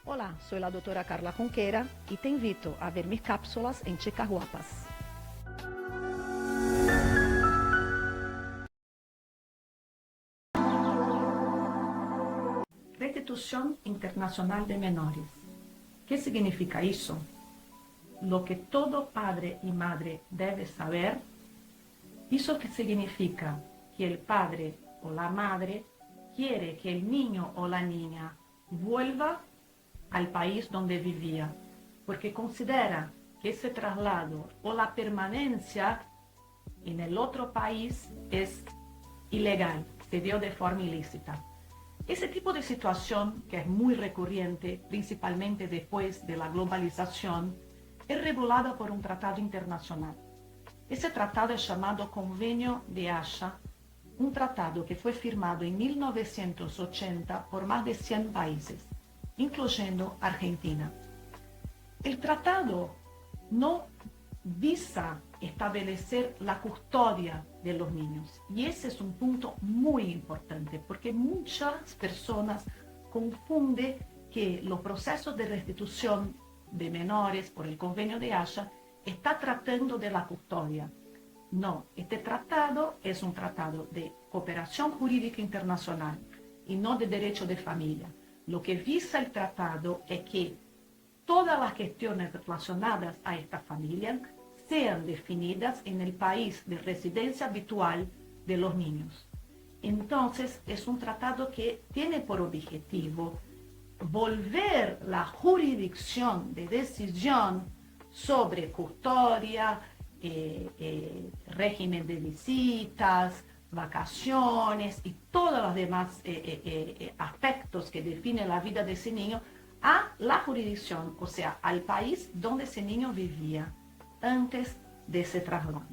Hola, soy la doctora Carla Junquera y te invito a ver mis cápsulas en Chicas Guapas. Restitución Internacional de Menores. ¿Qué significa eso? Lo que todo padre y madre debe saber. Eso que significa que el padre o la madre quiere que el niño o la niña vuelva al país donde vivía, porque considera que ese traslado o la permanencia en el otro país es ilegal, se dio de forma ilícita. Ese tipo de situación, que es muy recurrente, principalmente después de la globalización, es regulada por un tratado internacional. Ese tratado es llamado Convenio de Haia, un tratado que fue firmado en 1980 por más de 100 países, incluyendo Argentina. El tratado no visa establecer la custodia de los niños, y ese es un punto muy importante, porque muchas personas confunden que los procesos de restitución de menores por el Convenio de Haia está tratando de la custodia. No, este tratado es un tratado de cooperación jurídica internacional y no de derecho de familia. Lo que visa el tratado es que todas las cuestiones relacionadas a esta familia sean definidas en el país de residencia habitual de los niños. Entonces, es un tratado que tiene por objetivo volver la jurisdicción de decisión sobre custodia, régimen de visitas, vacaciones y todos los demás aspectos que definen la vida de ese niño a la jurisdicción, o sea, al país donde ese niño vivía antes de ese traslado.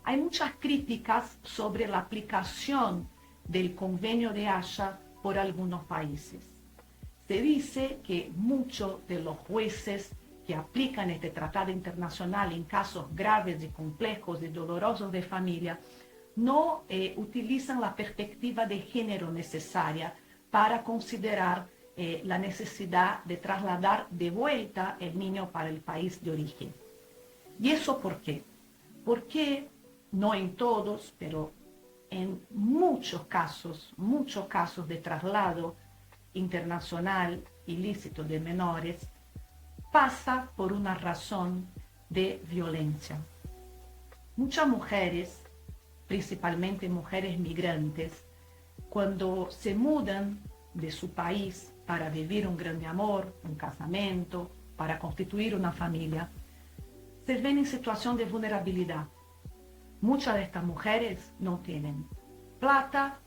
Hay muchas críticas sobre la aplicación del Convenio de Haia por algunos países. Se dice que muchos de los jueces que aplican este tratado internacional en casos graves y complejos y dolorosos de familia no utilizan la perspectiva de género necesaria para considerar la necesidad de trasladar de vuelta el niño para el país de origen. ¿Y eso por qué? Porque no en todos, pero en muchos casos de traslado internacional ilícito de menores, pasa por una razón de violencia. Muchas mujeres, principalmente mujeres migrantes, cuando se mudan de su país para vivir un grande amor, un casamiento, para constituir una familia, se ven en situación de vulnerabilidad. Muchas de estas mujeres no tienen plata,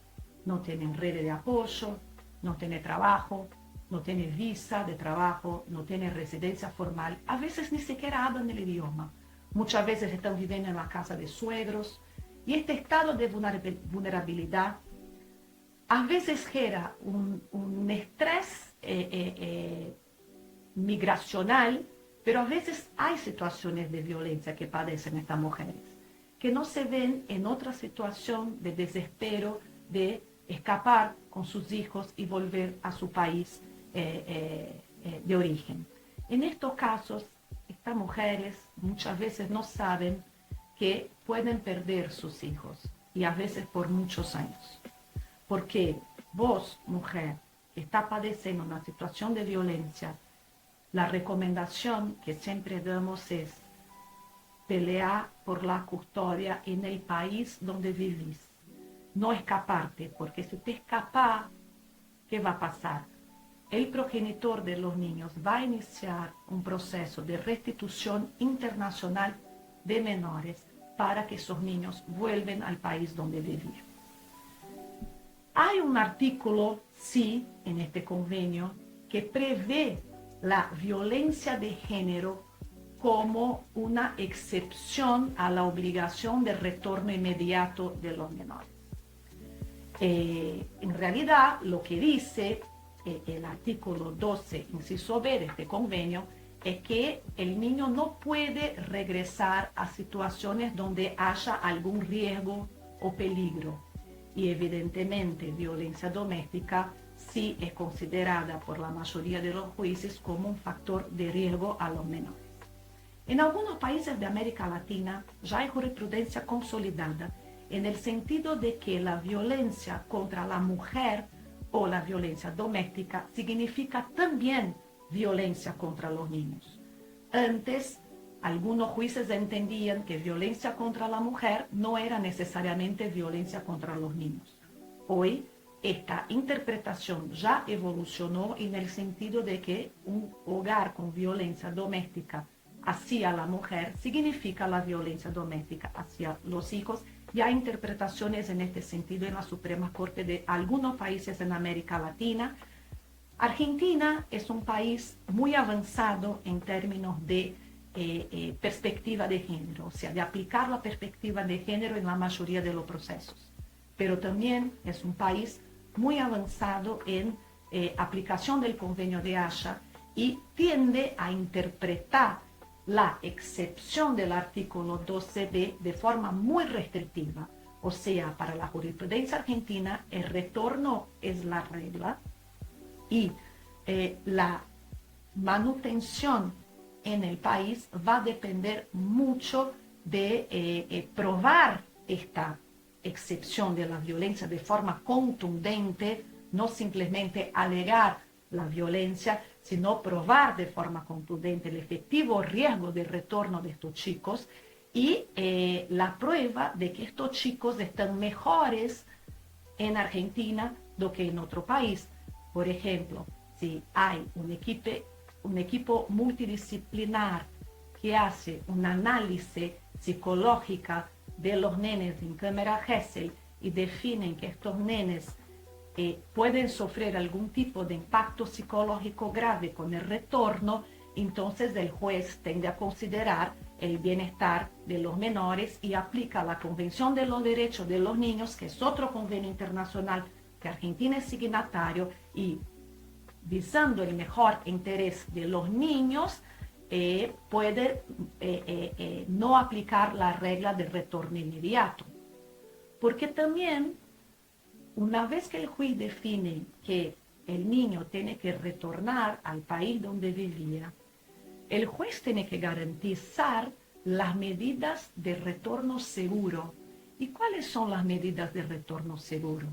no tienen red de apoyo, no tienen trabajo, no tienen visa de trabajo, no tienen residencia formal, a veces ni siquiera hablan el idioma. Muchas veces están viviendo en la casa de suegros, y este estado de vulnerabilidad a veces genera un estrés migracional, pero a veces hay situaciones de violencia que padecen estas mujeres, que no se ven en otra situación de desespero, de escapar con sus hijos y volver a su país de origen. En estos casos, estas mujeres muchas veces no saben que pueden perder sus hijos, y a veces por muchos años. Porque vos, mujer, está padeciendo una situación de violencia, la recomendación que siempre damos es pelear por la custodia en el país donde vivís. No escaparte, porque si te escapas, ¿qué va a pasar? El progenitor de los niños va a iniciar un proceso de restitución internacional de menores para que esos niños vuelvan al país donde vivían. Hay un artículo, sí, en este convenio, que prevé la violencia de género como una excepción a la obligación de retorno inmediato de los menores. En realidad, lo que dice el artículo 12, inciso B de este convenio, es que el niño no puede regresar a situaciones donde haya algún riesgo o peligro. Y evidentemente, violencia doméstica sí es considerada por la mayoría de los jueces como un factor de riesgo a los menores. En algunos países de América Latina ya hay jurisprudencia consolidada en el sentido de que la violencia contra la mujer o la violencia doméstica significa también violencia contra los niños. Antes, algunos jueces entendían que violencia contra la mujer no era necesariamente violencia contra los niños. Hoy, esta interpretación ya evolucionó en el sentido de que un hogar con violencia doméstica hacia la mujer significa la violencia doméstica hacia los hijos. Y hay interpretaciones en este sentido en la Suprema Corte de algunos países en América Latina. Argentina es un país muy avanzado en términos de perspectiva de género, o sea, de aplicar la perspectiva de género en la mayoría de los procesos. Pero también es un país muy avanzado en aplicación del convenio de Asha y tiende a interpretar la excepción del artículo 12b de forma muy restrictiva. O sea, para la jurisprudencia argentina, el retorno es la regla y la manutención en el país va a depender mucho de probar esta excepción de la violencia de forma contundente, no simplemente alegar la violencia, sino probar de forma contundente el efectivo riesgo de retorno de estos chicos y la prueba de que estos chicos están mejores en Argentina do que en otro país. Por ejemplo, si hay un equipo multidisciplinar que hace un análisis psicológica de los nenes en cámara Gesell y definen que estos nenes pueden sufrir algún tipo de impacto psicológico grave con el retorno, entonces el juez tiende a considerar el bienestar de los menores y aplica la Convención de los Derechos de los Niños, que es otro convenio internacional que Argentina es signatario, y visando el mejor interés de los niños, puede no aplicar la regla de retorno inmediato. Porque también, una vez que el juez define que el niño tiene que retornar al país donde vivía, el juez tiene que garantizar las medidas de retorno seguro. ¿Y cuáles son las medidas de retorno seguro?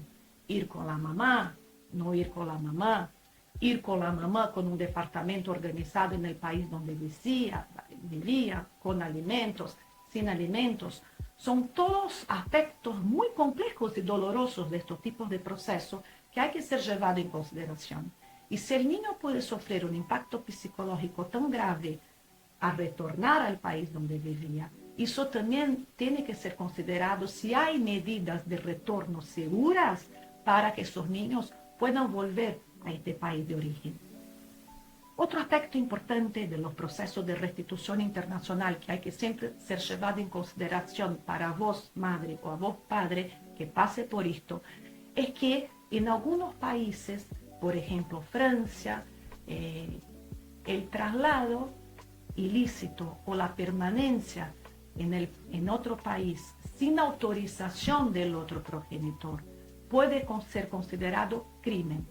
Ir con la mamá, no ir con la mamá, ir con la mamá con un departamento organizado en el país donde vivía, con alimentos, sin alimentos. Son todos aspectos muy complejos y dolorosos de estos tipos de procesos que hay que ser llevados en consideración. Y si el niño puede sufrir un impacto psicológico tan grave al retornar al país donde vivía, eso también tiene que ser considerado si hay medidas de retorno seguras para que esos niños puedan volver a este país de origen. Otro aspecto importante de los procesos de restitución internacional que hay que siempre ser llevado en consideración para vos, madre, o a vos, padre, que pase por esto, es que en algunos países, por ejemplo Francia, el traslado ilícito o la permanencia en otro país sin autorización del otro progenitor puede ser considerado crimen.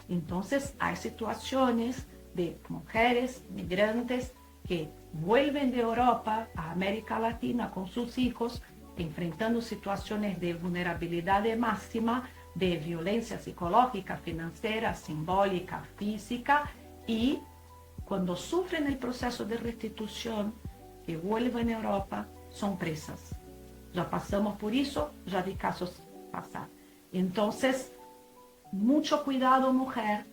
Entonces hay situaciones de mujeres migrantes que vuelven de Europa a América Latina con sus hijos, enfrentando situaciones de vulnerabilidad máxima, de violencia psicológica, financiera, simbólica, física, y cuando sufren el proceso de restitución, que vuelven a Europa, son presas. Ya pasamos por eso, ya vi casos pasar. Entonces, mucho cuidado mujer,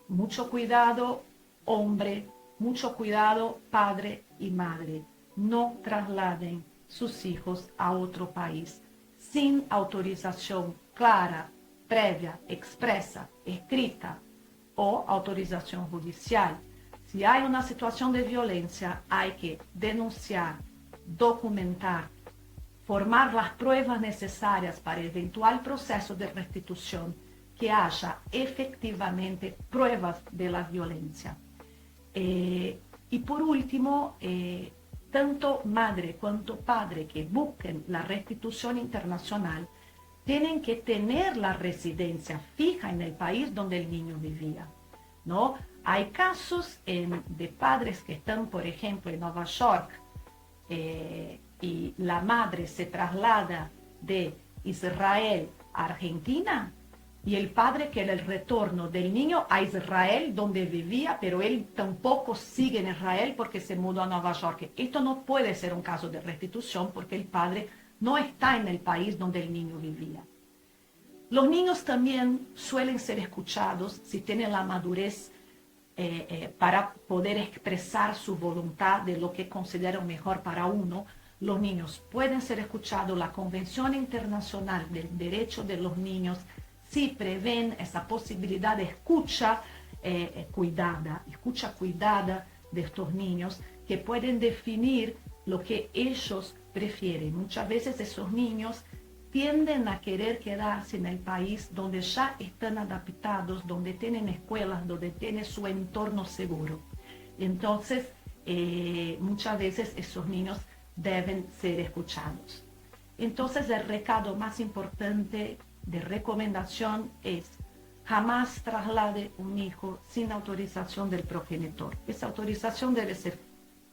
mucho cuidado hombre, mucho cuidado padre y madre. No trasladen sus hijos a otro país sin autorización clara, previa, expresa, escrita o autorización judicial. Si hay una situación de violencia, hay que denunciar, documentar, formar las pruebas necesarias para el eventual proceso de restitución, que haya efectivamente pruebas de la violencia. Y por último, tanto madre cuanto padre que busquen la restitución internacional tienen que tener la residencia fija en el país donde el niño vivía, ¿no? Hay casos de padres que están, por ejemplo, en Nueva York, y la madre se traslada de Israel a Argentina, y el padre quiere el retorno del niño a Israel, donde vivía, pero él tampoco sigue en Israel porque se mudó a Nueva York. Esto no puede ser un caso de restitución porque el padre no está en el país donde el niño vivía. Los niños también suelen ser escuchados si tienen la madurez para poder expresar su voluntad de lo que consideran mejor para uno. Los niños pueden ser escuchados. La Convención Internacional del Derecho de los Niños sí prevén esa posibilidad de escucha cuidada de estos niños, que pueden definir lo que ellos prefieren. Muchas veces esos niños tienden a querer quedarse en el país donde ya están adaptados, donde tienen escuelas, donde tienen su entorno seguro. Entonces, muchas veces esos niños deben ser escuchados. Entonces, el recado más importante de recomendación es: jamás traslade un hijo sin autorización del progenitor. Esa autorización debe ser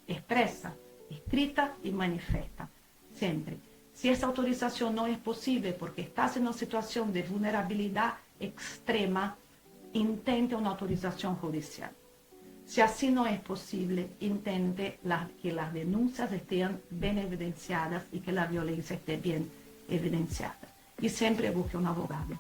expresa, escrita y manifiesta, siempre. Si esa autorización no es posible porque estás en una situación de vulnerabilidad extrema, intente una autorización judicial. Si así no es posible, intente que las denuncias estén bien evidenciadas y que la violencia esté bien evidenciada. Y siempre busque un abogado.